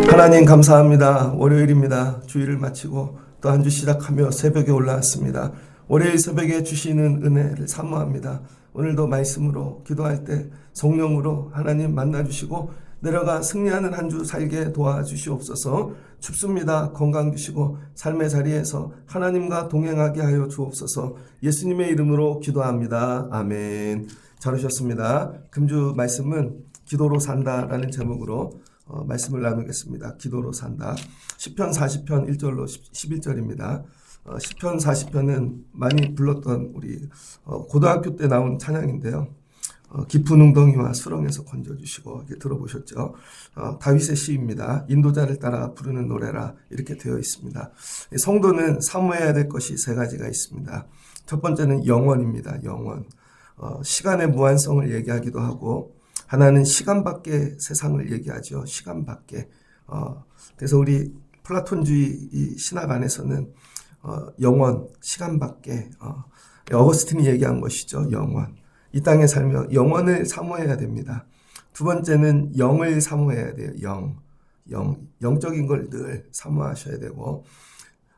하나님 감사합니다. 월요일입니다. 주일을 마치고 또 한 주 시작하며 새벽에 올라왔습니다. 월요일 새벽에 주시는 은혜를 사모합니다. 오늘도 말씀으로 기도할 때 성령으로 하나님 만나주시고 내려가 승리하는 한 주 살게 도와주시옵소서. 춥습니다. 건강 주시고 삶의 자리에서 하나님과 동행하게 하여 주옵소서. 예수님의 이름으로 기도합니다. 아멘. 잘 오셨습니다. 금주 말씀은 기도로 산다라는 제목으로 말씀을 나누겠습니다. 기도로 산다. 시편 40편 1절로 11절입니다. 시편 40편은 많이 불렀던 우리 고등학교 때 나온 찬양인데요. 깊은 웅덩이와 수렁에서 건져주시고 이렇게 들어보셨죠. 다윗의 시입니다. 인도자를 따라 부르는 노래라 이렇게 되어 있습니다. 성도는 사모해야 될 것이 세 가지가 있습니다. 첫 번째는 영원입니다. 영원. 시간의 무한성을 얘기하기도 하고 하나는 시간 밖의 세상을 얘기하죠. 시간 밖에. 그래서 우리 플라톤주의 이 신학 안에서는 영원, 시간 밖에 어거스틴이 얘기한 것이죠. 영원. 이 땅에 살며 영원을 사모해야 됩니다. 두 번째는 영을 사모해야 돼요. 영적인 걸 늘 사모하셔야 되고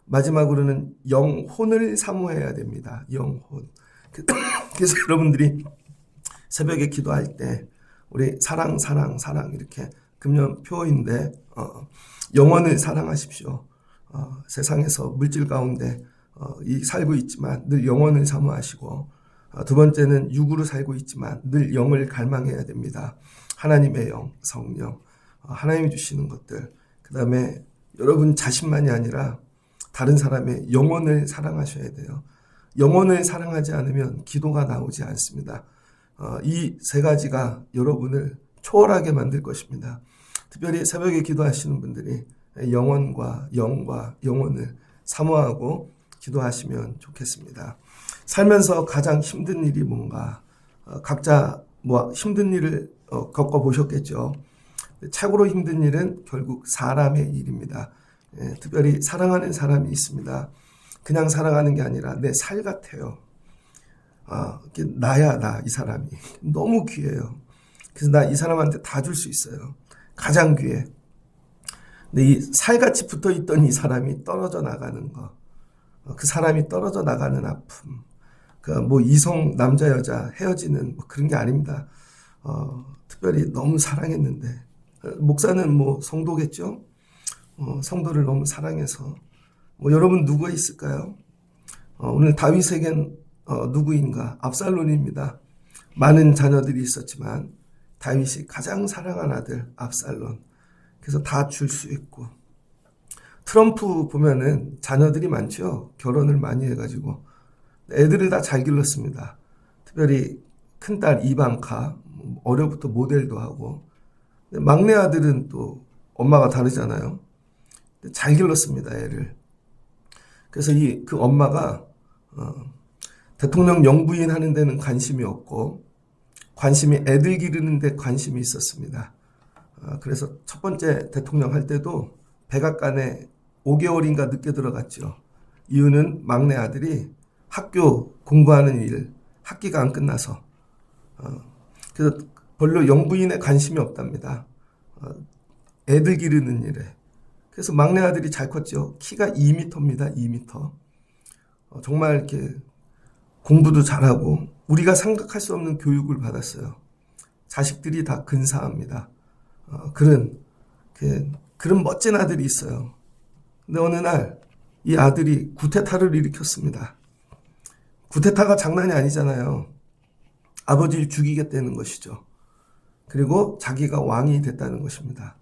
마지막으로는 영혼을 사모해야 됩니다. 영혼. 그래서 여러분들이 새벽에 기도할 때 우리 사랑 이렇게 금연표인데 영혼을 사랑하십시오. 세상에서 물질 가운데 살고 있지만 늘 영혼을 사모하시고 두 번째는 육으로 살고 있지만 늘 영을 갈망해야 됩니다. 하나님의 영, 성령, 하나님이 주시는 것들, 그 다음에 여러분 자신만이 아니라 다른 사람의 영혼을 사랑하셔야 돼요. 영혼을 사랑하지 않으면 기도가 나오지 않습니다. 이 세 가지가 여러분을 초월하게 만들 것입니다. 특별히 새벽에 기도하시는 분들이 영혼과 영혼을 사모하고 기도하시면 좋겠습니다. 살면서 가장 힘든 일이 뭔가 각자 힘든 일을 겪어보셨겠죠. 최고로 힘든 일은 결국 사람의 일입니다. 특별히 사랑하는 사람이 있습니다. 그냥 사랑하는 게 아니라 내 살 같아요. 나야 이 사람이 너무 귀해요. 그래서 나 이 사람한테 다 줄 수 있어요. 가장 귀해. 근데 이 살같이 붙어있던 이 사람이 떨어져 나가는 거, 그 사람이 떨어져 나가는 아픔, 이성 남자 여자 헤어지는 그런 게 아닙니다. 특별히 너무 사랑했는데 목사는 성도겠죠. 성도를 너무 사랑해서 여러분 누구가 있을까요? 오늘 다윗에겐 누구인가? 압살론입니다. 많은 자녀들이 있었지만 다윗이 가장 사랑한 아들 압살론. 그래서 다 줄 수 있고 트럼프 보면은 자녀들이 많죠. 결혼을 많이 해가지고 애들을 다 잘 길렀습니다. 특별히 큰딸 이방카 어려부터 모델도 하고 막내 아들은 또 엄마가 다르잖아요. 잘 길렀습니다. 애를. 그래서 그 엄마가 대통령 영부인 하는 데는 관심이 없고 관심이 애들 기르는 데 관심이 있었습니다. 그래서 첫 번째 대통령 할 때도 백악관에 5개월인가 늦게 들어갔죠. 이유는 막내 아들이 학교 공부하는 일, 학기가 안 끝나서. 그래서 별로 영부인에 관심이 없답니다. 애들 기르는 일에. 그래서 막내 아들이 잘 컸죠. 키가 2m입니다. 2m. 정말 이렇게 공부도 잘하고 우리가 생각할 수 없는 교육을 받았어요. 자식들이 다 근사합니다. 그런 멋진 아들이 있어요. 근데 어느 날 이 아들이 구테타를 일으켰습니다. 구테타가 장난이 아니잖아요. 아버지를 죽이겠다는 것이죠. 그리고 자기가 왕이 됐다는 것입니다.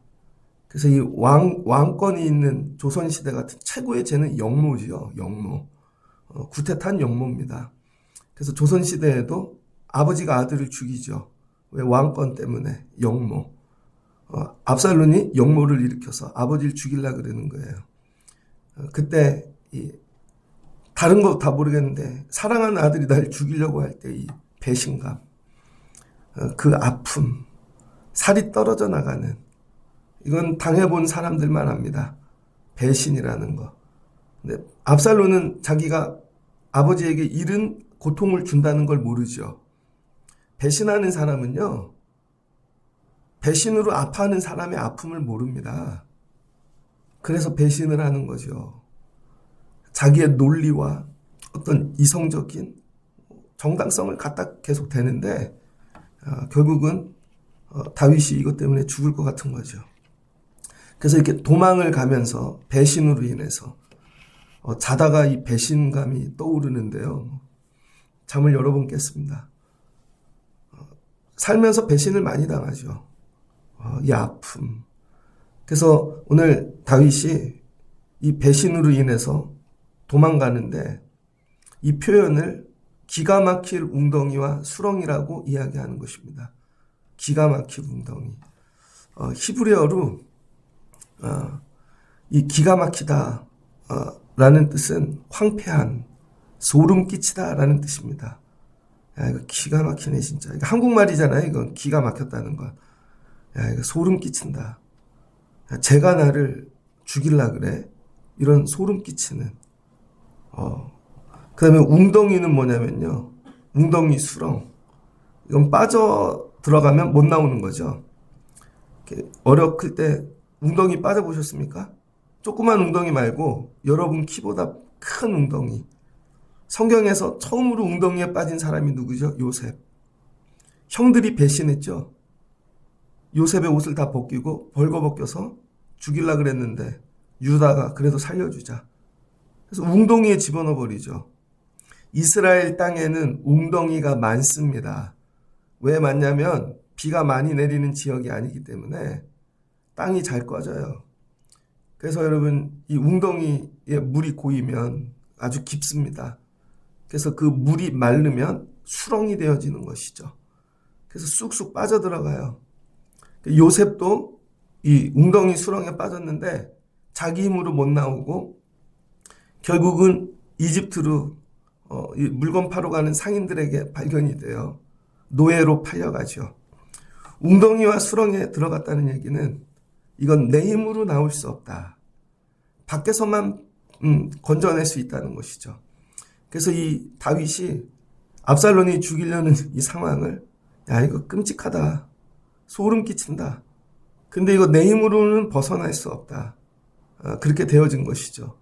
그래서 이 왕권이 있는 조선시대 같은 최고의 죄는 영모지요. 영모. 구테타는 영모입니다. 그래서 조선시대에도 아버지가 아들을 죽이죠. 왜? 왕권 때문에. 영모. 압살론이 영모를 일으켜서 아버지를 죽이려고 그러는 거예요. 그때 다른 거 다 모르겠는데 사랑하는 아들이 날 죽이려고 할 때 이 배신감, 그 아픔, 살이 떨어져 나가는, 이건 당해본 사람들만 압니다. 배신이라는 거. 근데 압살론은 자기가 아버지에게 잃은 고통을 준다는 걸 모르죠. 배신하는 사람은요, 배신으로 아파하는 사람의 아픔을 모릅니다. 그래서 배신을 하는 거죠. 자기의 논리와 어떤 이성적인 정당성을 갖다 계속 대는데 결국은 다윗이 이것 때문에 죽을 것 같은 거죠. 그래서 이렇게 도망을 가면서 배신으로 인해서 자다가 이 배신감이 떠오르는데요. 잠을 여러 번 깼습니다. 살면서 배신을 많이 당하죠. 이 아픔. 그래서 오늘 다윗이 이 배신으로 인해서 도망가는데 이 표현을 기가 막힐 웅덩이와 수렁이라고 이야기하는 것입니다. 기가 막힐 웅덩이. 히브리어로 이 기가 막히다 라는 뜻은 황폐한, 소름 끼치다 라는 뜻입니다. 야, 이거 기가 막히네, 진짜. 이거 한국말이잖아요, 이건. 기가 막혔다는 건. 야, 이거 소름 끼친다. 야, 쟤가 나를 죽일라 그래? 이런 소름 끼치는. 그 다음에 웅덩이는 뭐냐면요. 웅덩이 수렁. 이건 빠져 들어가면 못 나오는 거죠. 어렸을 때 웅덩이 빠져보셨습니까? 조그만 웅덩이 말고 여러분 키보다 큰 웅덩이. 성경에서 처음으로 웅덩이에 빠진 사람이 누구죠? 요셉. 형들이 배신했죠. 요셉의 옷을 다 벗기고 벌거벗겨서 죽이려고 그랬는데 유다가 그래도 살려주자. 그래서 웅덩이에 집어넣어 버리죠. 이스라엘 땅에는 웅덩이가 많습니다. 왜 많냐면 비가 많이 내리는 지역이 아니기 때문에 땅이 잘 꺼져요. 그래서 여러분 이 웅덩이에 물이 고이면 아주 깊습니다. 그래서 그 물이 마르면 수렁이 되어지는 것이죠. 그래서 쑥쑥 빠져들어가요. 요셉도 이 웅덩이 수렁에 빠졌는데 자기 힘으로 못 나오고 결국은 이집트로 물건 파러 가는 상인들에게 발견이 돼요. 노예로 팔려가죠. 웅덩이와 수렁에 들어갔다는 얘기는 이건 내 힘으로 나올 수 없다. 밖에서만 건져낼 수 있다는 것이죠. 그래서 이 다윗이 압살롬이 죽이려는 이 상황을 야, 이거 끔찍하다. 소름 끼친다. 근데 이거 내 힘으로는 벗어날 수 없다. 그렇게 되어진 것이죠.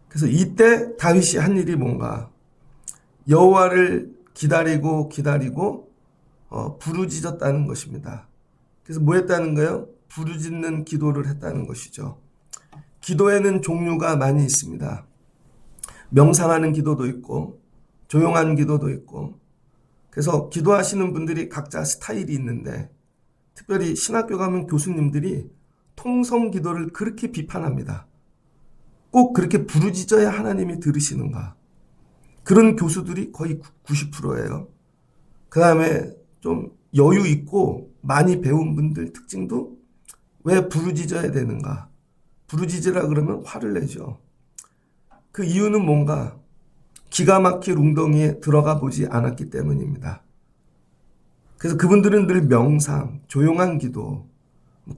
그래서 이때 다윗이 한 일이 뭔가 여호와를 기다리고 부르짖었다는 것입니다. 그래서 뭐 했다는 거예요? 부르짖는 기도를 했다는 것이죠. 기도에는 종류가 많이 있습니다. 명상하는 기도도 있고 조용한 기도도 있고 그래서 기도하시는 분들이 각자 스타일이 있는데 특별히 신학교 가면 교수님들이 통성 기도를 그렇게 비판합니다. 꼭 그렇게 부르짖어야 하나님이 들으시는가? 그런 교수들이 거의 90%예요. 그 다음에 좀 여유 있고 많이 배운 분들 특징도 왜 부르짖어야 되는가? 부르짖으라 그러면 화를 내죠. 그 이유는 뭔가 기가 막힐 웅덩이에 들어가 보지 않았기 때문입니다. 그래서 그분들은 늘 명상, 조용한 기도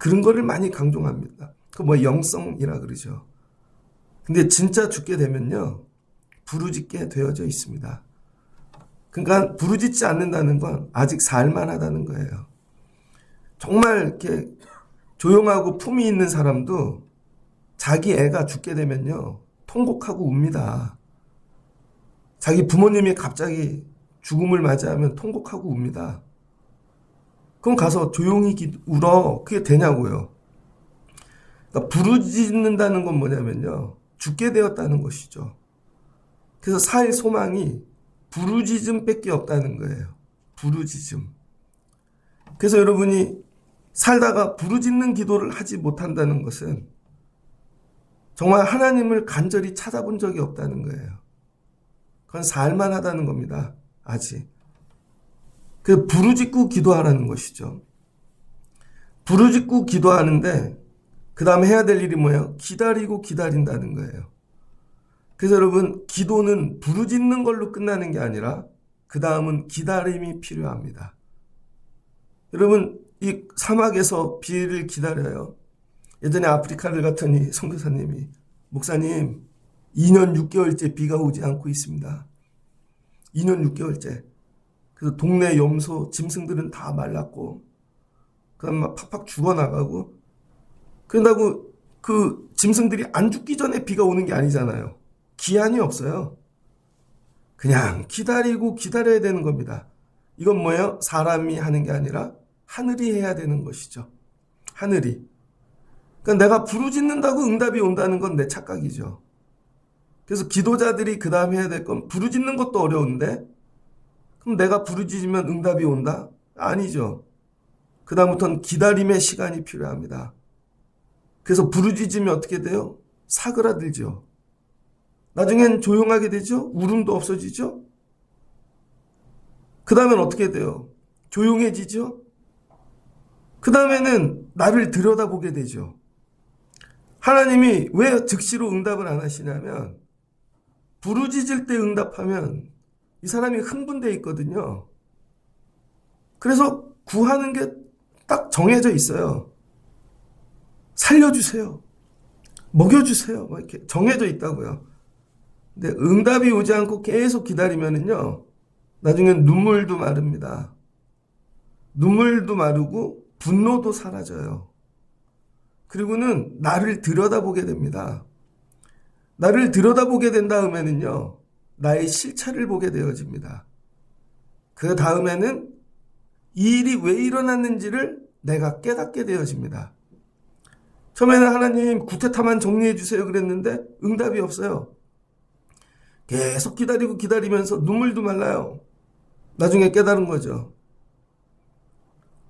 그런 거를 많이 강조합니다. 그 뭐 영성이라 그러죠. 근데 진짜 죽게 되면요. 부르짖게 되어져 있습니다. 그러니까 부르짖지 않는다는 건 아직 살만하다는 거예요. 정말 이렇게 조용하고 품이 있는 사람도 자기 애가 죽게 되면요. 통곡하고 웁니다. 자기 부모님이 갑자기 죽음을 맞이하면 통곡하고 웁니다. 그럼 가서 조용히 울어. 그게 되냐고요. 그러니까 부르짖는다는 건 뭐냐면요. 죽게 되었다는 것이죠. 그래서 살 소망이 부르짖음밖에 없다는 거예요. 부르짖음. 그래서 여러분이 살다가 부르짖는 기도를 하지 못한다는 것은 정말 하나님을 간절히 찾아본 적이 없다는 거예요. 그건 살만하다는 겁니다. 아직. 그 부르짖고 기도하라는 것이죠. 부르짖고 기도하는데 그 다음에 해야 될 일이 뭐예요? 기다리고 기다린다는 거예요. 그래서 여러분 기도는 부르짖는 걸로 끝나는 게 아니라 그 다음은 기다림이 필요합니다. 여러분 이 사막에서 비를 기다려요. 예전에 아프리카를 갔더니 선교사님이 목사님 2년 6개월째 비가 오지 않고 있습니다. 2년 6개월째. 그래서 동네 염소, 짐승들은 다 말랐고, 그다음 막 팍팍 죽어나가고, 그런다고 그 짐승들이 안 죽기 전에 비가 오는 게 아니잖아요. 기한이 없어요. 그냥 기다리고 기다려야 되는 겁니다. 이건 뭐예요? 사람이 하는 게 아니라 하늘이 해야 되는 것이죠. 하늘이. 그러니까 내가 부르짖는다고 응답이 온다는 건 내 착각이죠. 그래서 기도자들이 그 다음 해야 될 건 부르짖는 것도 어려운데 그럼 내가 부르짖으면 응답이 온다? 아니죠. 그 다음부터는 기다림의 시간이 필요합니다. 그래서 부르짖으면 어떻게 돼요? 사그라들죠. 나중엔 조용하게 되죠? 울음도 없어지죠? 그 다음엔 어떻게 돼요? 조용해지죠? 그 다음에는 나를 들여다보게 되죠. 하나님이 왜 즉시로 응답을 안 하시냐면 부르짖을 때 응답하면 이 사람이 흥분되어 있거든요. 그래서 구하는 게 딱 정해져 있어요. 살려주세요. 먹여주세요. 뭐 이렇게 정해져 있다고요. 근데 응답이 오지 않고 계속 기다리면은요, 나중엔 눈물도 마릅니다. 눈물도 마르고 분노도 사라져요. 그리고는 나를 들여다보게 됩니다. 나를 들여다보게 된 다음에는요, 나의 실체를 보게 되어집니다. 그 다음에는 이 일이 왜 일어났는지를 내가 깨닫게 되어집니다. 처음에는 하나님 구테타만 정리해 주세요 그랬는데 응답이 없어요. 계속 기다리고 기다리면서 눈물도 말라요. 나중에 깨달은 거죠.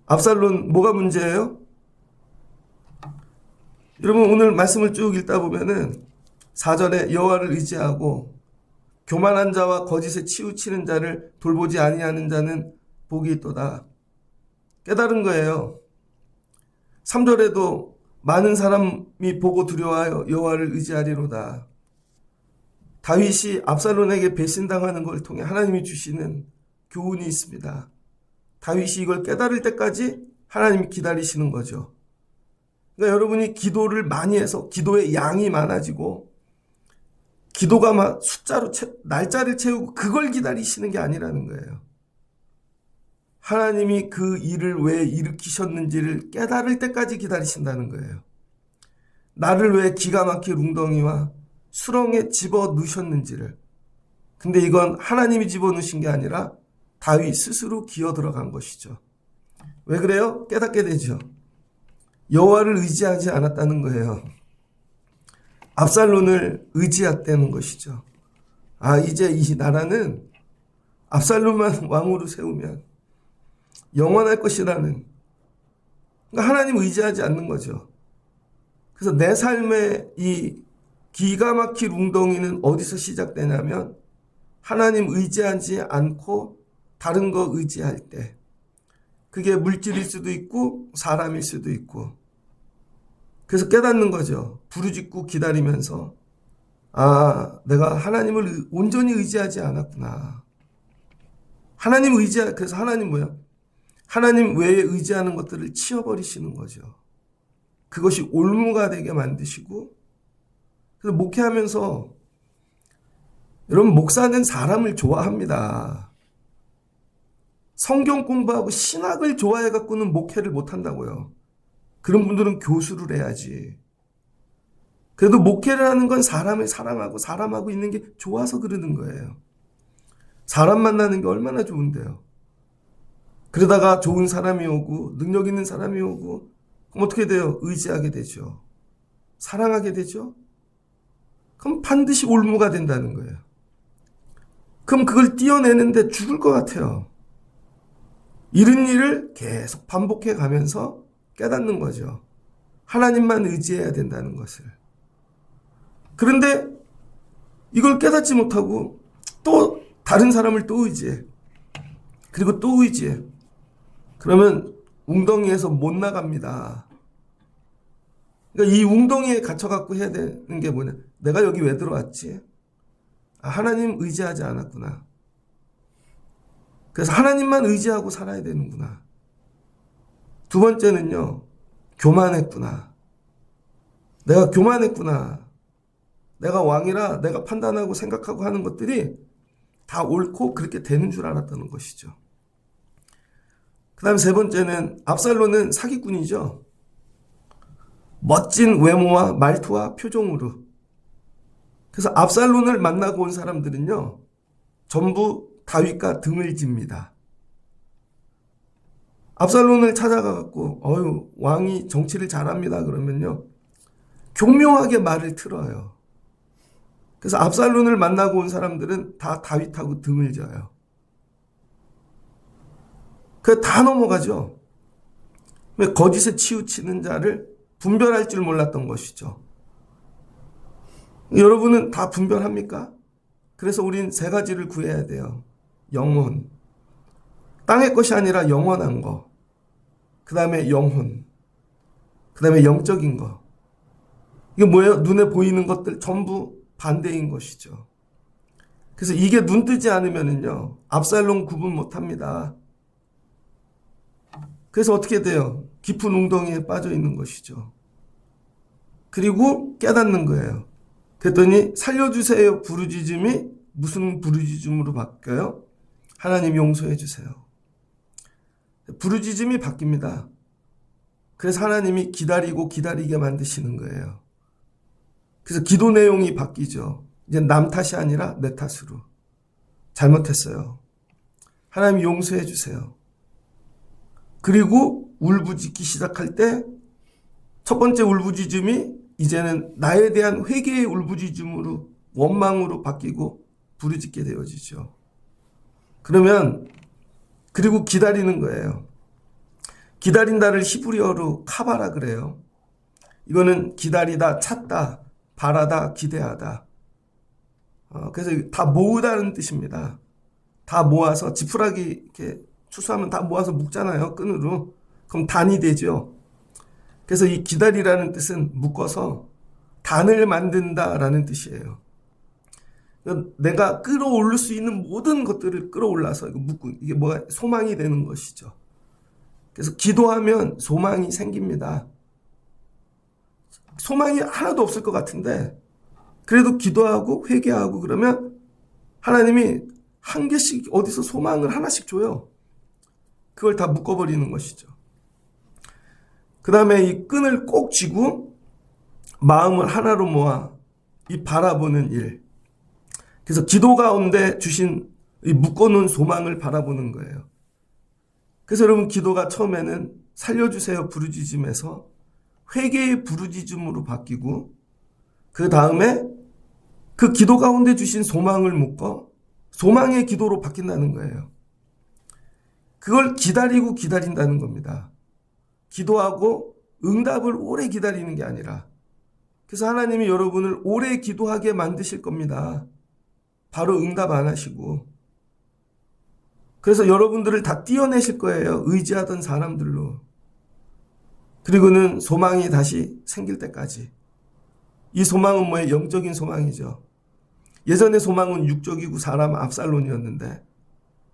압살론 뭐가 문제예요? 여러분 오늘 말씀을 쭉 읽다 보면은 4절에 여호와를 의지하고 교만한 자와 거짓에 치우치는 자를 돌보지 아니하는 자는 복이 있도다. 깨달은 거예요. 3절에도 많은 사람이 보고 두려워하여 여호와를 의지하리로다. 다윗이 압살론에게 배신당하는 걸 통해 하나님이 주시는 교훈이 있습니다. 다윗이 이걸 깨달을 때까지 하나님이 기다리시는 거죠. 그러니까 여러분이 기도를 많이 해서 기도의 양이 많아지고 기도가 막 숫자로 날짜를 채우고 그걸 기다리시는 게 아니라는 거예요. 하나님이 그 일을 왜 일으키셨는지를 깨달을 때까지 기다리신다는 거예요. 나를 왜 기가 막힌 웅덩이와 수렁에 집어 넣으셨는지를. 근데 이건 하나님이 집어 넣으신 게 아니라 다윗 스스로 기어 들어간 것이죠. 왜 그래요? 깨닫게 되죠. 여호와를 의지하지 않았다는 거예요. 압살론을 의지했다는 것이죠. 아, 이제 이 나라는 압살론만 왕으로 세우면 영원할 것이라는, 그러니까 하나님 의지하지 않는 거죠. 그래서 내 삶의 이 기가 막힐 웅덩이는 어디서 시작되냐면 하나님 의지하지 않고 다른 거 의지할 때, 그게 물질일 수도 있고 사람일 수도 있고, 그래서 깨닫는 거죠. 부르짖고 기다리면서 아, 내가 하나님을 온전히 의지하지 않았구나. 그래서 하나님 뭐야? 하나님 외에 의지하는 것들을 치워버리시는 거죠. 그것이 올무가 되게 만드시고, 그래서 목회하면서 여러분 목사는 사람을 좋아합니다. 성경 공부하고 신학을 좋아해 갖고는 목회를 못 한다고요. 그런 분들은 교수를 해야지. 그래도 목회를 하는 건 사람을 사랑하고 사람하고 있는 게 좋아서 그러는 거예요. 사람 만나는 게 얼마나 좋은데요. 그러다가 좋은 사람이 오고 능력 있는 사람이 오고 그럼 어떻게 돼요? 의지하게 되죠. 사랑하게 되죠. 그럼 반드시 올무가 된다는 거예요. 그럼 그걸 띄어내는데 죽을 것 같아요. 이런 일을 계속 반복해 가면서 깨닫는 거죠. 하나님만 의지해야 된다는 것을. 그런데 이걸 깨닫지 못하고 또 다른 사람을 또 의지해. 그리고 또 의지해. 그러면 웅덩이에서 못 나갑니다. 그러니까 이 웅덩이에 갇혀갖고 해야 되는 게 뭐냐. 내가 여기 왜 들어왔지? 아, 하나님 의지하지 않았구나. 그래서 하나님만 의지하고 살아야 되는구나. 두 번째는요. 교만했구나. 내가 교만했구나. 내가 왕이라 내가 판단하고 생각하고 하는 것들이 다 옳고 그렇게 되는 줄 알았다는 것이죠. 그 다음 세 번째는 압살롬은 사기꾼이죠. 멋진 외모와 말투와 표정으로. 그래서 압살롬을 만나고 온 사람들은요, 전부 다윗과 등을 집니다. 압살롬을 찾아가갖고 왕이 정치를 잘합니다 그러면요, 교묘하게 말을 틀어요. 그래서 압살롬을 만나고 온 사람들은 다 다윗하고 등을 져요. 그 다 넘어가죠. 왜? 거짓에 치우치는 자를 분별할 줄 몰랐던 것이죠. 여러분은 다 분별합니까? 그래서 우린 세 가지를 구해야 돼요. 영혼. 땅의 것이 아니라 영원한 거. 그 다음에 영혼. 그 다음에 영적인 거. 이게 뭐예요? 눈에 보이는 것들 전부 반대인 것이죠. 그래서 이게 눈 뜨지 않으면요, 압살롬 구분 못 합니다. 그래서 어떻게 돼요? 깊은 웅덩이에 빠져 있는 것이죠. 그리고 깨닫는 거예요. 그랬더니 살려주세요 부르짖음이 무슨 부르짖음으로 바뀌어요? 하나님 용서해 주세요. 부르짖음이 바뀝니다. 그래서 하나님이 기다리고 기다리게 만드시는 거예요. 그래서 기도 내용이 바뀌죠. 이제 남 탓이 아니라 내 탓으로. 잘못했어요. 하나님 용서해 주세요. 그리고 울부짖기 시작할 때 첫 번째 울부짖음이 이제는 나에 대한 회개의 울부짖음으로, 원망으로 바뀌고 부르짖게 되어지죠. 그러면 그리고 기다리는 거예요. 기다린다를 히브리어로 카바라 그래요. 이거는 기다리다, 찾다, 바라다, 기대하다. 그래서 다 모으다는 뜻입니다. 다 모아서 지푸라기 이렇게 추수하면 다 모아서 묶잖아요, 끈으로. 그럼 단이 되죠. 그래서 이 기다리라는 뜻은 묶어서 단을 만든다라는 뜻이에요. 내가 끌어올릴 수 있는 모든 것들을 끌어올라서 이거 묶고, 이게 뭐가 소망이 되는 것이죠. 그래서 기도하면 소망이 생깁니다. 소망이 하나도 없을 것 같은데 그래도 기도하고 회개하고 그러면 하나님이 한 개씩 어디서 소망을 하나씩 줘요. 그걸 다 묶어버리는 것이죠. 그 다음에 이 끈을 꼭 쥐고 마음을 하나로 모아 이 바라보는 일. 그래서 기도 가운데 주신 이 묶어놓은 소망을 바라보는 거예요. 그래서 여러분, 기도가 처음에는 살려주세요 부르짖음에서 회개의 부르짖음으로 바뀌고, 그 다음에 그 기도 가운데 주신 소망을 묶어 소망의 기도로 바뀐다는 거예요. 그걸 기다리고 기다린다는 겁니다. 기도하고 응답을 오래 기다리는 게 아니라. 그래서 하나님이 여러분을 오래 기도하게 만드실 겁니다. 바로 응답 안 하시고. 그래서 여러분들을 다 띄어내실 거예요. 의지하던 사람들로. 그리고는 소망이 다시 생길 때까지. 이 소망은 뭐예요? 영적인 소망이죠. 예전의 소망은 육적이고 사람 압살롬이었는데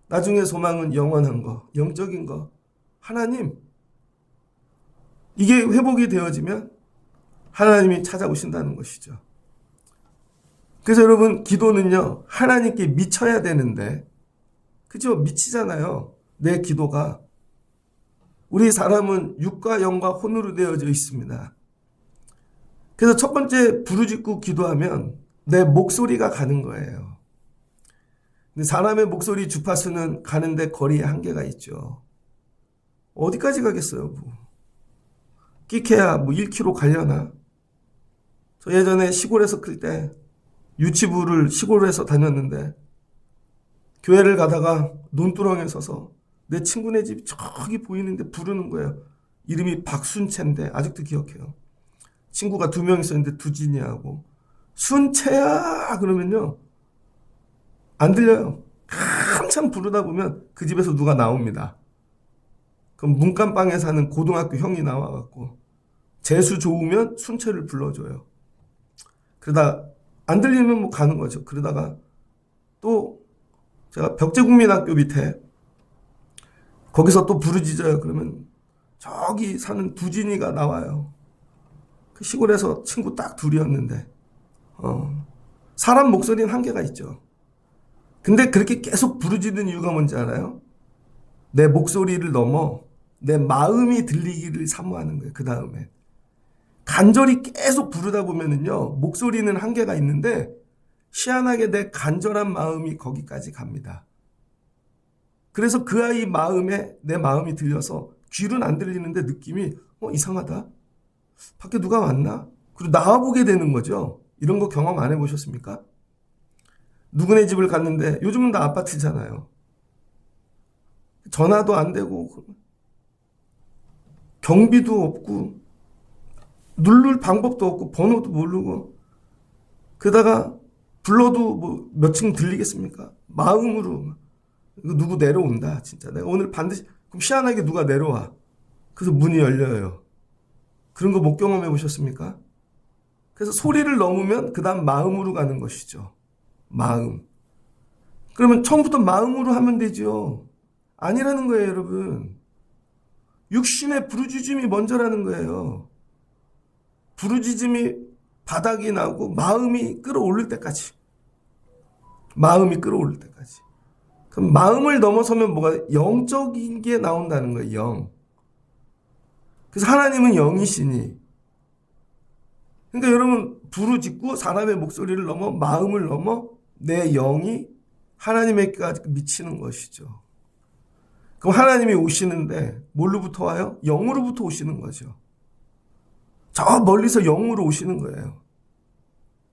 나중에 소망은 영원한 거, 영적인 거, 하나님. 이게 회복이 되어지면 하나님이 찾아오신다는 것이죠. 그래서 여러분, 기도는요, 하나님께 미쳐야 되는데, 그죠? 미치잖아요. 내 기도가. 우리 사람은 육과 영과 혼으로 되어져 있습니다. 그래서 첫 번째 부르짖고 기도하면 내 목소리가 가는 거예요. 근데 사람의 목소리 주파수는 가는데 거리에 한계가 있죠. 어디까지 가겠어요? 뭐. 끼케야 1km 가려나? 저 예전에 시골에서 클 때 유치부를 시골에서 다녔는데 교회를 가다가 논두렁에 서서 내 친구네 집이 저기 보이는데 부르는 거예요. 이름이 박순채인데 아직도 기억해요. 친구가 2명 있었는데 두진이하고 순채야 그러면요 안 들려요. 한참 부르다 보면 그 집에서 누가 나옵니다. 그럼 문간방에 사는 고등학교 형이 나와갖고 재수 좋으면 순채를 불러줘요. 그러다 안 들리면 뭐 가는 거죠. 그러다가 또 제가 벽제국민학교 밑에 거기서 또 부르짖어요. 그러면 저기 사는 두진이가 나와요. 그 시골에서 친구 딱 둘이었는데 사람 목소리는 한계가 있죠. 근데 그렇게 계속 부르짖는 이유가 뭔지 알아요? 내 목소리를 넘어 내 마음이 들리기를 사모하는 거예요. 그 다음에 간절히 계속 부르다 보면은요, 목소리는 한계가 있는데 희한하게 내 간절한 마음이 거기까지 갑니다. 그래서 그 아이 마음에 내 마음이 들려서 귀는 안 들리는데 느낌이 이상하다. 밖에 누가 왔나? 그리고 나와보게 되는 거죠. 이런 거 경험 안 해보셨습니까? 누구네 집을 갔는데 요즘은 다 아파트잖아요. 전화도 안 되고 경비도 없고 누를 방법도 없고 번호도 모르고 그러다가 불러도 뭐 몇 층 들리겠습니까? 마음으로 이거 누구 내려온다 진짜 내가 오늘 반드시 그럼 희한하게 누가 내려와. 그래서 문이 열려요. 그런 거 못 경험해 보셨습니까? 그래서 소리를 넘으면 그 다음 마음으로 가는 것이죠. 마음. 그러면 처음부터 마음으로 하면 되죠. 아니라는 거예요, 여러분. 육신의 부르짖음이 먼저라는 거예요. 부르짖음이 바닥이 나고 마음이 끌어올릴 때까지. 마음이 끌어올릴 때까지. 그럼 마음을 넘어서면 뭐가 영적인 게 나온다는 거예요. 영. 그래서 하나님은 영이시니. 그러니까 여러분 부르짖고 사람의 목소리를 넘어 마음을 넘어 내 영이 하나님에게까지 미치는 것이죠. 그럼 하나님이 오시는데 뭘로부터 와요? 영으로부터 오시는 거죠. 저 멀리서 영으로 오시는 거예요.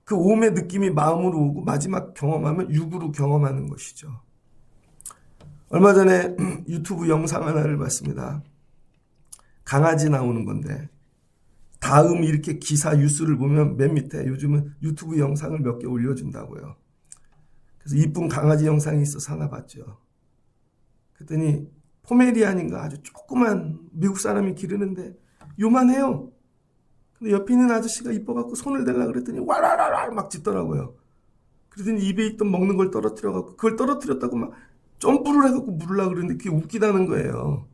그 오음의 느낌이 마음으로 오고 마지막 경험하면 육으로 경험하는 것이죠. 얼마 전에 유튜브 영상 하나를 봤습니다. 강아지 나오는 건데 다음 이렇게 기사 뉴스를 보면 맨 밑에 요즘은 유튜브 영상을 몇 개 올려준다고요. 그래서 이쁜 강아지 영상이 있어서 하나 봤죠. 그랬더니 포메리안인가 아주 조그만 미국 사람이 기르는데 요만해요. 근데 옆에 있는 아저씨가 이뻐갖고 손을 대려고 그랬더니 와라라라 막 짖더라고요. 그러더니 입에 있던 먹는 걸 떨어뜨려갖고 그걸 떨어뜨렸다고 막 점프를 해갖고 물으려고 그러는데 그게 웃기다는 거예요.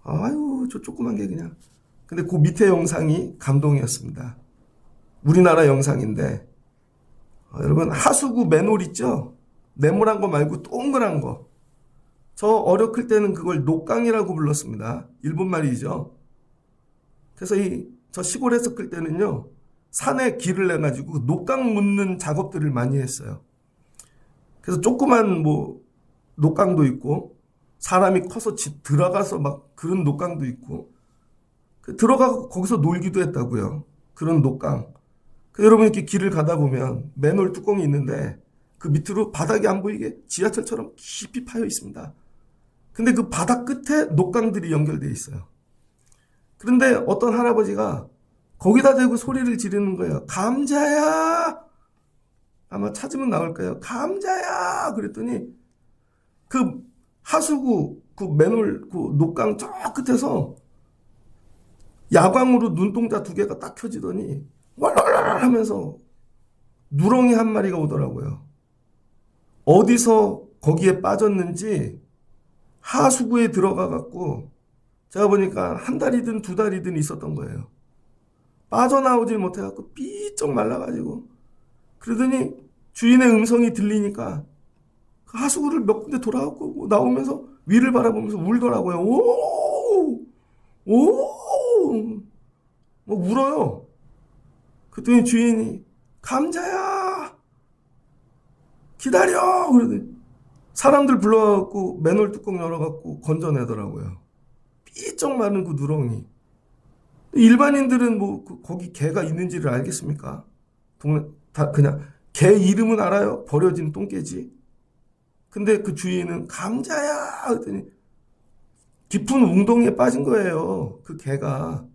아유 저 조그만 게 그냥. 근데 그 밑에 영상이 감동이었습니다. 우리나라 영상인데 여러분 하수구 맨홀 있죠? 네모난 거 말고 동그란 거. 저 어렸을 때는 그걸 녹강이라고 불렀습니다. 일본 말이죠. 그래서 저 시골에서 클 때는요. 산에 길을 내가지고 녹강 묻는 작업들을 많이 했어요. 그래서 조그만 뭐 녹강도 있고 사람이 커서 집 들어가서 막 그런 녹강도 있고 들어가서 거기서 놀기도 했다고요. 그런 녹강. 여러분 이렇게 길을 가다 보면 맨홀 뚜껑이 있는데 그 밑으로 바닥이 안 보이게 지하철처럼 깊이 파여 있습니다. 근데 그 바닥 끝에 녹강들이 연결되어 있어요. 그런데 어떤 할아버지가 거기다 대고 소리를 지르는 거예요. 감자야! 아마 찾으면 나올 거예요. 감자야! 그랬더니 그 하수구, 그 맨홀, 그 녹강 저 끝에서 야광으로 눈동자 2개가 딱 켜지더니 왈랄랄 하면서 누렁이 한 마리가 오더라고요. 어디서 거기에 빠졌는지 하수구에 들어가 갖고 제가 보니까 1달이든 2달이든 있었던 거예요. 빠져나오질 못해 갖고 삐쩍 말라가지고 그러더니 주인의 음성이 들리니까 그 하수구를 몇 군데 돌아가고 나오면서 위를 바라보면서 울더라고요. 오! 오! 뭐 울어요. 그랬더니 주인이 감자야 기다려 그러더니 사람들 불러갖고 맨홀 뚜껑 열어갖고 건져내더라고요. 삐쩍 마른 그 누렁이. 일반인들은 뭐 거기 개가 있는지를 알겠습니까? 동네 다 그냥 개 이름은 알아요. 버려진 똥개지. 근데 그 주인은 감자야 그랬더니 깊은 웅덩이에 빠진 거예요. 그 개가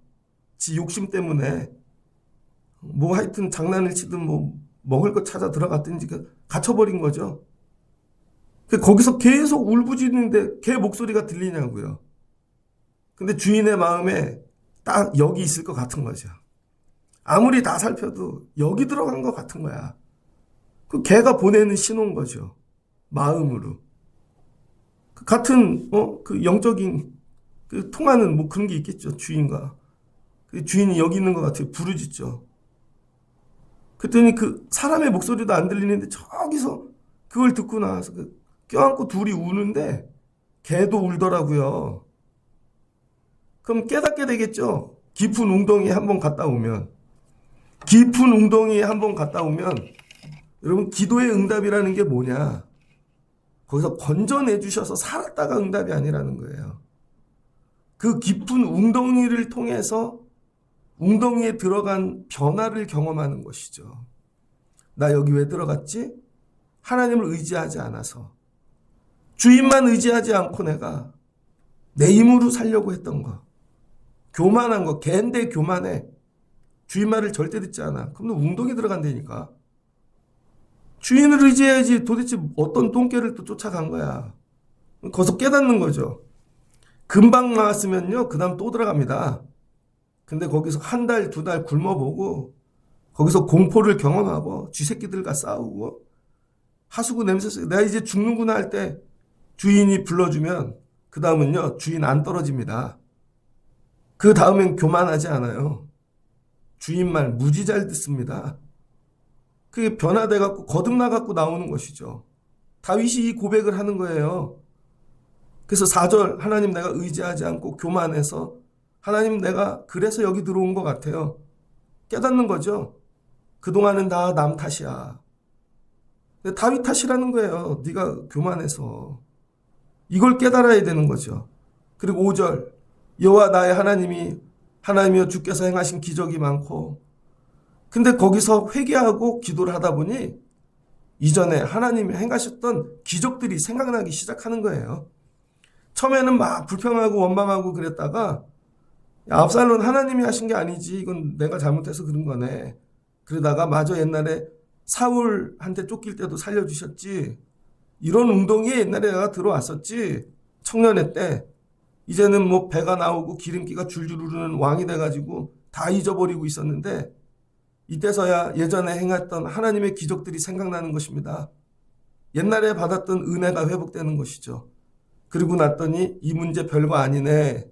지 욕심 때문에 뭐 하여튼 장난을 치든 뭐 먹을 거 찾아 들어갔든지 갇혀버린 거죠. 거기서 계속 울부짖는데 개 목소리가 들리냐고요. 근데 주인의 마음에 딱 여기 있을 것 같은 거죠. 아무리 다 살펴도 여기 들어간 것 같은 거야. 그 개가 보내는 신호인 거죠. 마음으로. 같은 그 영적인 그 통하는 뭐 그런 게 있겠죠. 주인과. 그 주인이 여기 있는 것 같아요. 부르짖죠. 그랬더니 그 사람의 목소리도 안 들리는데 저기서 그걸 듣고 나서 껴안고 둘이 우는데 개도 울더라고요. 그럼 깨닫게 되겠죠. 깊은 웅덩이에 한번 갔다 오면. 깊은 웅덩이에 한번 갔다 오면 여러분 기도의 응답이라는 게 뭐냐. 거기서 건져내 주셔서 살았다가 응답이 아니라는 거예요. 그 깊은 웅덩이를 통해서 웅덩이에 들어간 변화를 경험하는 것이죠. 나 여기 왜 들어갔지? 하나님을 의지하지 않아서. 주인만 의지하지 않고 내가 내 힘으로 살려고 했던 거. 교만한 거. 개인데 교만해. 주인 말을 절대 듣지 않아. 그럼 너 웅덩이 들어간다니까. 주인을 의지해야지 도대체 어떤 똥개를 또 쫓아간 거야. 거기서 깨닫는 거죠. 금방 나왔으면요. 그 다음 또 들어갑니다. 근데 거기서 한 달, 두 달 굶어보고 거기서 공포를 경험하고 쥐새끼들과 싸우고 하수구 냄새 쓰고 내가 이제 죽는구나 할 때 주인이 불러주면 그 다음은요. 주인 안 떨어집니다. 그 다음엔 교만하지 않아요. 주인 말 무지 잘 듣습니다. 그게 변화돼갖고 거듭나갖고 나오는 것이죠. 다윗이 이 고백을 하는 거예요. 그래서 4절 하나님 내가 의지하지 않고 교만해서 하나님 내가 그래서 여기 들어온 것 같아요. 깨닫는 거죠. 그동안은 다 남 탓이야. 근데 다윗 탓이라는 거예요. 네가 교만해서. 이걸 깨달아야 되는 거죠. 그리고 5절 여호와 나의 하나님이여 주께서 행하신 기적이 많고 근데 거기서 회개하고 기도를 하다 보니 이전에 하나님이 행하셨던 기적들이 생각나기 시작하는 거예요. 처음에는 막 불평하고 원망하고 그랬다가 압살롬 하나님이 하신 게 아니지 이건 내가 잘못해서 그런 거네. 그러다가 마저 옛날에 사울한테 쫓길 때도 살려주셨지. 이런 웅덩이에 옛날에 내가 들어왔었지. 청년회 때. 이제는 뭐 배가 나오고 기름기가 줄줄 흐르는 왕이 돼가지고 다 잊어버리고 있었는데 이때서야 예전에 행했던 하나님의 기적들이 생각나는 것입니다. 옛날에 받았던 은혜가 회복되는 것이죠. 그리고 났더니 이 문제 별거 아니네.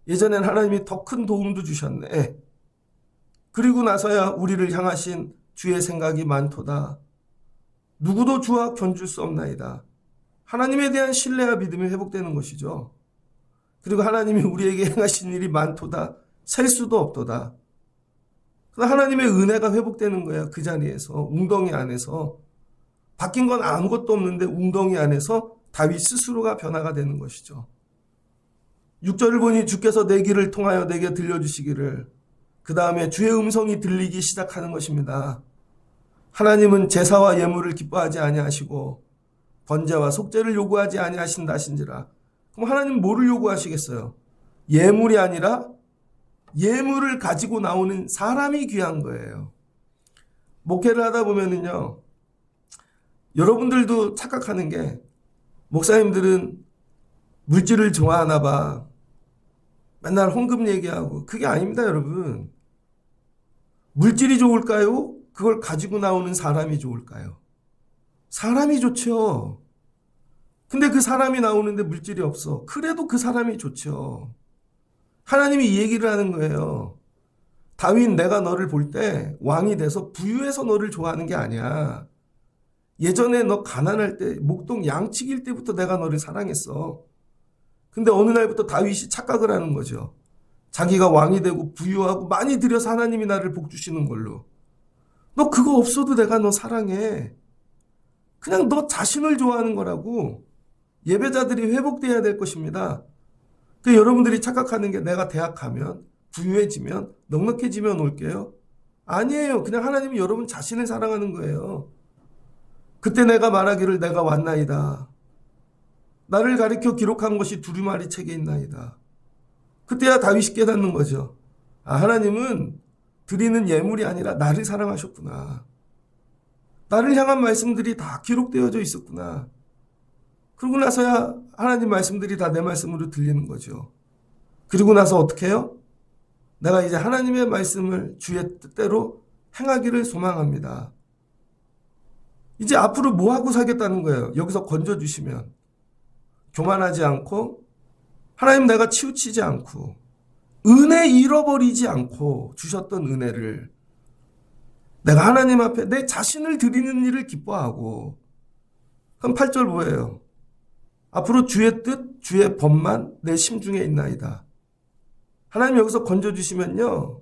예전엔 하나님이 더 큰 도움도 주셨네. 그리고 나서야 우리를 향하신 주의 생각이 많도다. 누구도 주와 견줄 수 없나이다. 하나님에 대한 신뢰와 믿음이 회복되는 것이죠. 그리고 하나님이 우리에게 행하신 일이 많도다. 셀 수도 없도다. 하나님의 은혜가 회복되는 거야. 그 자리에서 웅덩이 안에서. 바뀐 건 아무것도 없는데 웅덩이 안에서 다윗 스스로가 변화가 되는 것이죠. 6절을 보니 주께서 내 길을 통하여 내게 들려주시기를 그 다음에 주의 음성이 들리기 시작하는 것입니다. 하나님은 제사와 예물을 기뻐하지 아니하시고 번제와 속죄를 요구하지 아니하신다 하신지라. 그럼 하나님 뭐를 요구하시겠어요? 예물이 아니라 예물을 가지고 나오는 사람이 귀한 거예요. 목회를 하다 보면은요, 여러분들도 착각하는 게 목사님들은 물질을 좋아하나 봐. 맨날 헌금 얘기하고. 그게 아닙니다, 여러분. 물질이 좋을까요? 그걸 가지고 나오는 사람이 좋을까요? 사람이 좋죠. 근데 그 사람이 나오는데 물질이 없어. 그래도 그 사람이 좋죠. 하나님이 이 얘기를 하는 거예요. 다윗 내가 너를 볼 때 왕이 돼서 부유해서 너를 좋아하는 게 아니야. 예전에 너 가난할 때 목동 양치기일 때부터 내가 너를 사랑했어. 근데 어느 날부터 다윗이 착각을 하는 거죠. 자기가 왕이 되고 부유하고 많이 들여서 하나님이 나를 복 주시는 걸로. 너 그거 없어도 내가 너 사랑해. 그냥 너 자신을 좋아하는 거라고. 예배자들이 회복돼야 될 것입니다. 그 여러분들이 착각하는 게 내가 대학 가면 부유해지면 넉넉해지면 올게요. 아니에요. 그냥 하나님이 여러분 자신을 사랑하는 거예요. 그때 내가 말하기를 내가 왔나이다. 나를 가리켜 기록한 것이 두루마리 책에 있나이다. 그때야 다윗이 깨닫는 거죠. 아, 하나님은 드리는 예물이 아니라 나를 사랑하셨구나. 나를 향한 말씀들이 다 기록되어져 있었구나. 그러고 나서야 하나님 말씀들이 다 내 말씀으로 들리는 거죠. 그리고 나서 어떻게 해요? 내가 이제 하나님의 말씀을 주의 뜻대로 행하기를 소망합니다. 이제 앞으로 뭐 하고 살겠다는 거예요. 여기서 건져주시면. 교만하지 않고 하나님 내가 치우치지 않고 은혜 잃어버리지 않고 주셨던 은혜를 내가 하나님 앞에 내 자신을 드리는 일을 기뻐하고 그럼 8절 뭐예요? 앞으로 주의 뜻, 주의 법만 내 심중에 있나이다. 하나님 여기서 건져주시면요,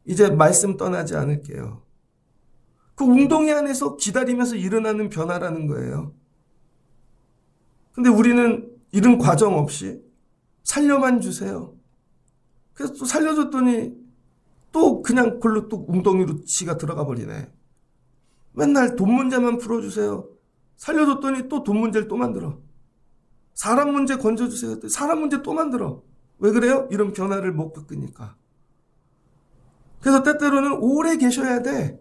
이제 말씀 떠나지 않을게요. 그 웅덩이 안에서 기다리면서 일어나는 변화라는 거예요. 근데 우리는 이런 과정 없이 살려만 주세요. 그래서 또 살려줬더니 또 그냥 그걸로 또 웅덩이로 지가 들어가 버리네. 맨날 돈 문제만 풀어주세요. 살려줬더니 또 돈 문제를 또 만들어. 사람 문제 건져주세요. 사람 문제 또 만들어. 왜 그래요? 이런 변화를 못 겪으니까. 그래서 때때로는 오래 계셔야 돼.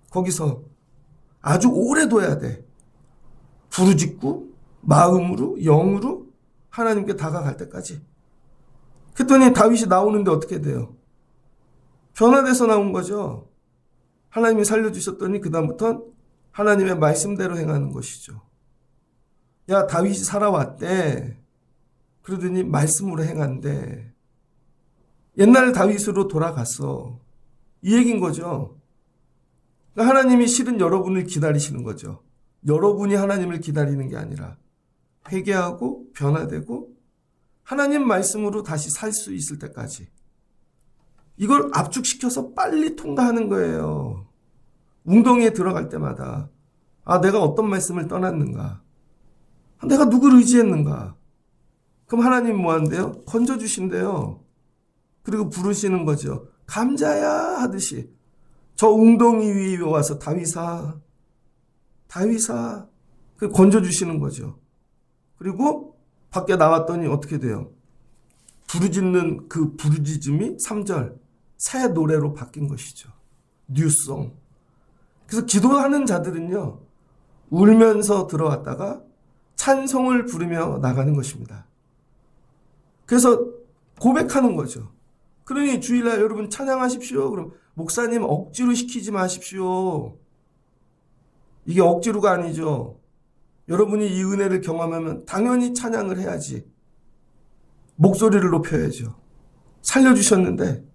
거기서 아주 오래 둬야 돼. 부르짖고 마음으로 영으로 하나님께 다가갈 때까지. 그랬더니 다윗이 나오는데 어떻게 돼요? 변화돼서 나온 거죠. 하나님이 살려주셨더니 그 다음부터는 하나님의 말씀대로 행하는 것이죠. 야, 다윗이 살아왔대. 그러더니 말씀으로 행한대. 옛날 다윗으로 돌아갔어. 이 얘기인 거죠. 그러니까 하나님이 실은 여러분을 기다리시는 거죠. 여러분이 하나님을 기다리는 게 아니라 회개하고 변화되고 하나님 말씀으로 다시 살 수 있을 때까지. 이걸 압축시켜서 빨리 통과하는 거예요. 웅덩이에 들어갈 때마다 아, 내가 어떤 말씀을 떠났는가? 내가 누구를 의지했는가? 그럼 하나님 뭐 한대요? 건져주신대요. 그리고 부르시는 거죠. 감자야 하듯이 저 웅덩이 위에 와서 다윗아 그 건져주시는 거죠. 그리고 밖에 나왔더니 어떻게 돼요? 부르짖는 그 부르짖음이 3절 새 노래로 바뀐 것이죠. 뉴송. 그래서 기도하는 자들은요, 울면서 들어왔다가 찬송을 부르며 나가는 것입니다. 그래서 고백하는 거죠. 그러니 주일날 여러분 찬양하십시오. 그럼 목사님 억지로 시키지 마십시오. 이게 억지로가 아니죠. 여러분이 이 은혜를 경험하면 당연히 찬양을 해야지. 목소리를 높여야죠. 살려주셨는데.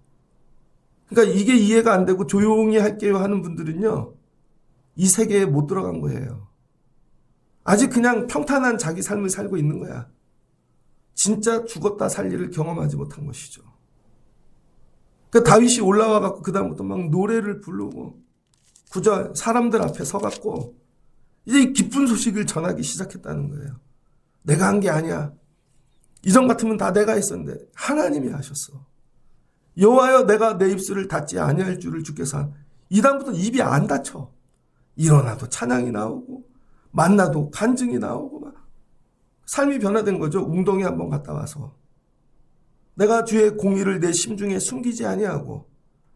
그러니까 이게 이해가 안 되고 조용히 할게요 하는 분들은요, 이 세계에 못 들어간 거예요. 아직 그냥 평탄한 자기 삶을 살고 있는 거야. 진짜 죽었다 살리를 경험하지 못한 것이죠. 그러니까 다윗이 올라와 갖고 그 다음부터 막 노래를 부르고 9절 사람들 앞에 서갖고 이제 기쁜 소식을 전하기 시작했다는 거예요. 내가 한 게 아니야. 이전 같으면 다 내가 했었는데 하나님이 하셨어. 여호와여 내가 내 입술을 닫지 아니할 줄을 주께서 이 다음부터 입이 안 닫혀. 일어나도 찬양이 나오고 만나도 간증이 나오고 막 삶이 변화된 거죠. 웅덩이 한번 갔다 와서 내가 주의 공의를 내 심중에 숨기지 아니하고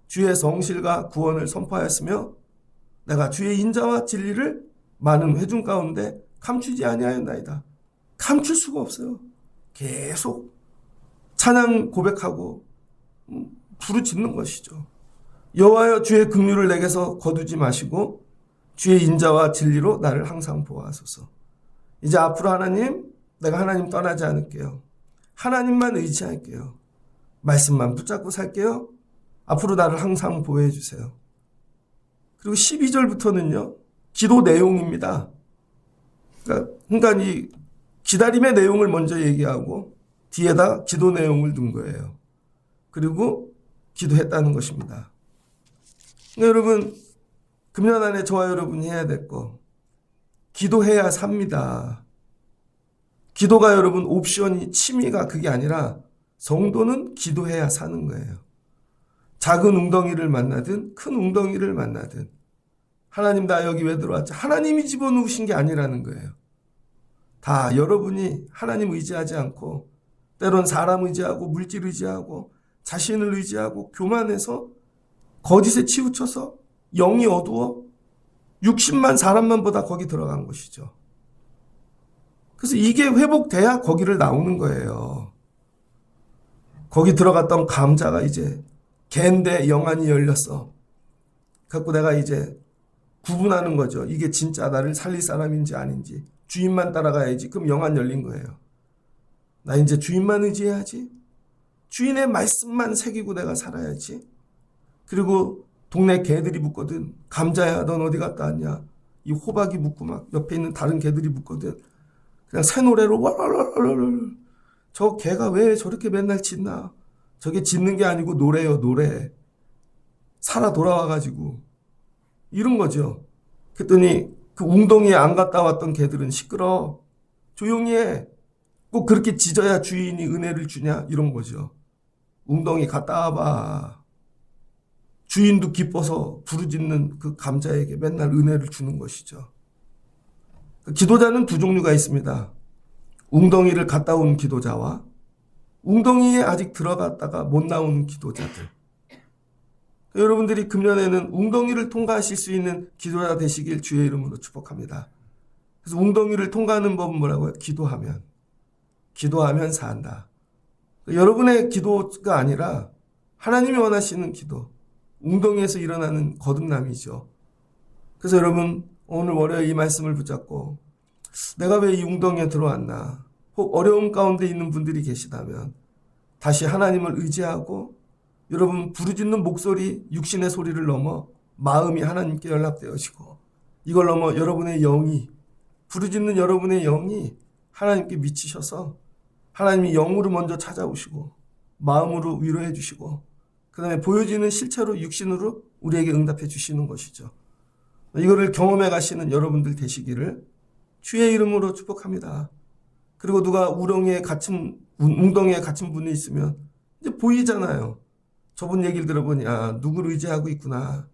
주의 성실과 구원을 선포하였으며 내가 주의 인자와 진리를 많은 회중 가운데 감추지 아니하였나이다. 감출 수가 없어요. 계속 찬양 고백하고 부르짖는 것이죠. 여호와여 주의 긍휼을 내게서 거두지 마시고 주의 인자와 진리로 나를 항상 보호하소서. 이제 앞으로 하나님, 내가 하나님 떠나지 않을게요. 하나님만 의지할게요. 말씀만 붙잡고 살게요. 앞으로 나를 항상 보호해 주세요. 그리고 12절부터는요. 기도 내용입니다. 그러니까 이 기다림의 내용을 먼저 얘기하고 뒤에다 기도 내용을 둔 거예요. 그리고 기도했다는 것입니다. 그러니까 여러분, 금년 안에 저와 여러분이 해야 될 거, 기도해야 삽니다. 기도가 여러분 옵션이 취미가 그게 아니라 성도는 기도해야 사는 거예요. 작은 웅덩이를 만나든 큰 웅덩이를 만나든 하나님 나 여기 왜 들어왔지? 하나님이 집어넣으신 게 아니라는 거예요. 다 여러분이 하나님 의지하지 않고 때론 사람 의지하고 물질 의지하고 자신을 의지하고 교만해서 거짓에 치우쳐서 영이 어두워 60만 사람만 보다 거기 들어간 것이죠. 그래서 이게 회복돼야 거기를 나오는 거예요. 거기 들어갔던 감자가 이제 개인데 영안이 열렸어. 갖고 내가 이제 구분하는 거죠. 이게 진짜 나를 살릴 사람인지 아닌지. 주인만 따라가야지. 그럼 영안 열린 거예요. 나 이제 주인만 의지해야지. 주인의 말씀만 새기고 내가 살아야지. 그리고 동네 개들이 묻거든. 감자야 넌 어디 갔다 왔냐. 이 호박이 묻고 막 옆에 있는 다른 개들이 묻거든. 그냥 새 노래로 왈왈왈왈. 저 개가 왜 저렇게 맨날 짖나? 저게 짖는 게 아니고 노래요, 노래. 살아 돌아와가지고. 이런 거죠. 그랬더니 그 웅덩이에 안 갔다 왔던 개들은 시끄러. 조용히 해. 꼭 그렇게 짖어야 주인이 은혜를 주냐? 이런 거죠. 웅덩이 갔다 와봐. 주인도 기뻐서 부르짖는 그 감자에게 맨날 은혜를 주는 것이죠. 기도자는 두 종류가 있습니다. 웅덩이를 갔다 온 기도자와 웅덩이에 아직 들어갔다가 못 나온 기도자들. 여러분들이 금년에는 웅덩이를 통과하실 수 있는 기도자 되시길 주의 이름으로 축복합니다. 그래서 웅덩이를 통과하는 법은 뭐라고요? 기도하면 산다. 여러분의 기도가 아니라 하나님이 원하시는 기도, 웅덩이에서 일어나는 거듭남이죠. 그래서 여러분 오늘 월요일 이 말씀을 붙잡고 내가 왜 이 웅덩이에 들어왔나, 혹 어려움 가운데 있는 분들이 계시다면 다시 하나님을 의지하고 여러분 부르짖는 목소리, 육신의 소리를 넘어 마음이 하나님께 연락되어지고 이걸 넘어 여러분의 영이, 부르짖는 여러분의 영이 하나님께 미치셔서 하나님이 영으로 먼저 찾아오시고 마음으로 위로해 주시고 그 다음에 보여지는 실체로 육신으로 우리에게 응답해 주시는 것이죠. 이거를 경험해 가시는 여러분들 되시기를 주의 이름으로 축복합니다. 그리고 누가 웅덩이에 갇힌 분이 있으면 이제 보이잖아요. 저분 얘기를 들어보니 누구를 의지하고 있구나.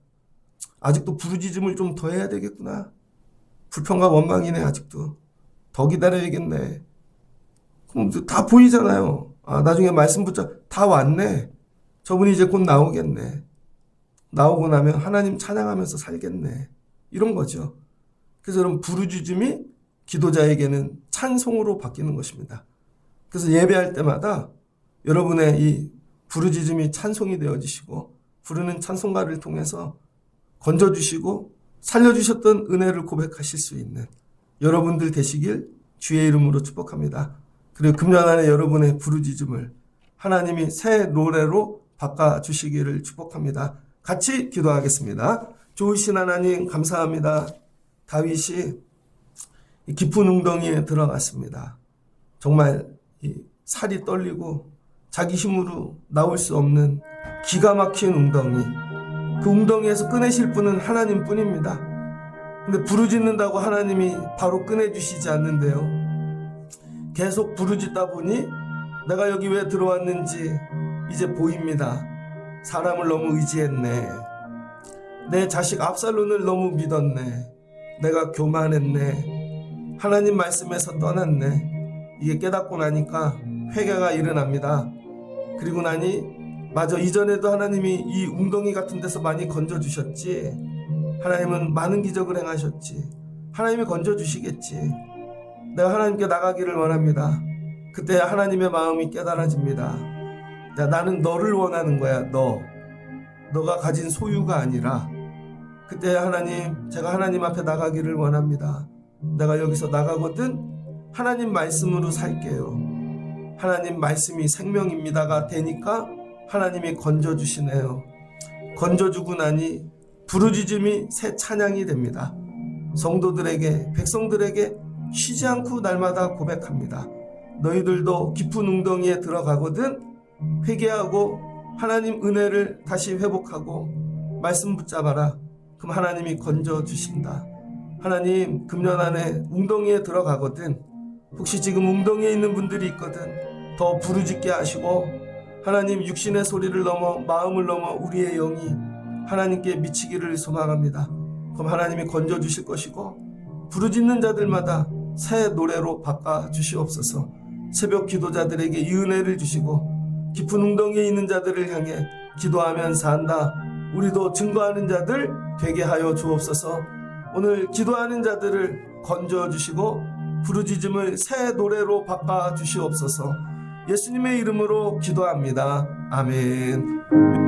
아직도 부르짖음을 좀 더 해야 되겠구나. 불평과 원망이네. 아직도 더 기다려야겠네. 그럼 다 보이잖아요. 나중에 말씀 붙잡 다 왔네. 저분이 이제 곧 나오겠네. 나오고 나면 하나님 찬양하면서 살겠네. 이런 거죠. 그래서 여러분 부르짖음이 기도자에게는 찬송으로 바뀌는 것입니다. 그래서 예배할 때마다 여러분의 이 부르짖음이 찬송이 되어지시고 부르는 찬송가를 통해서 건져주시고 살려주셨던 은혜를 고백하실 수 있는 여러분들 되시길 주의 이름으로 축복합니다. 그리고 금년 안에 여러분의 부르짖음을 하나님이 새 노래로 바꿔주시기를 축복합니다. 같이 기도하겠습니다. 좋으신 하나님 감사합니다. 다윗이 깊은 웅덩이에 들어갔습니다. 정말 살이 떨리고 자기 힘으로 나올 수 없는 기가 막힌 웅덩이. 그 웅덩이에서 꺼내실 분은 하나님 뿐입니다. 근데 부르짖는다고 하나님이 바로 꺼내주시지 않는데요. 계속 부르짖다 보니 내가 여기 왜 들어왔는지 이제 보입니다. 사람을 너무 의지했네. 내 자식 압살론을 너무 믿었네. 내가 교만했네. 하나님 말씀에서 떠났네. 이게 깨닫고 나니까 회개가 일어납니다. 그리고 나니 맞아, 이전에도 하나님이 이 웅덩이 같은 데서 많이 건져주셨지. 하나님은 많은 기적을 행하셨지. 하나님이 건져주시겠지. 내가 하나님께 나가기를 원합니다. 그때 하나님의 마음이 깨달아집니다. 나는 너를 원하는 거야. 너가 가진 소유가 아니라. 그때 하나님, 제가 하나님 앞에 나가기를 원합니다. 내가 여기서 나가거든 하나님 말씀으로 살게요. 하나님 말씀이 생명입니다가 되니까 하나님이 건져주시네요. 건져주고 나니 부르짖음이 새 찬양이 됩니다. 성도들에게, 백성들에게 쉬지 않고 날마다 고백합니다. 너희들도 깊은 웅덩이에 들어가거든 회개하고 하나님 은혜를 다시 회복하고 말씀 붙잡아라. 그럼 하나님이 건져주신다. 하나님 금년 안에 웅덩이에 들어가거든 혹시 지금 웅덩이에 있는 분들이 있거든 더 부르짖게 하시고 하나님 육신의 소리를 넘어 마음을 넘어 우리의 영이 하나님께 미치기를 소망합니다. 그럼 하나님이 건져주실 것이고 부르짖는 자들마다 새 노래로 바꿔주시옵소서. 새벽 기도자들에게 이 은혜를 주시고 깊은 웅덩이에 있는 자들을 향해 기도하면 산다. 우리도 증거하는 자들 되게 하여 주옵소서. 오늘 기도하는 자들을 건져주시고 부르짖음을 새 노래로 바꿔주시옵소서. 예수님의 이름으로 기도합니다. 아멘.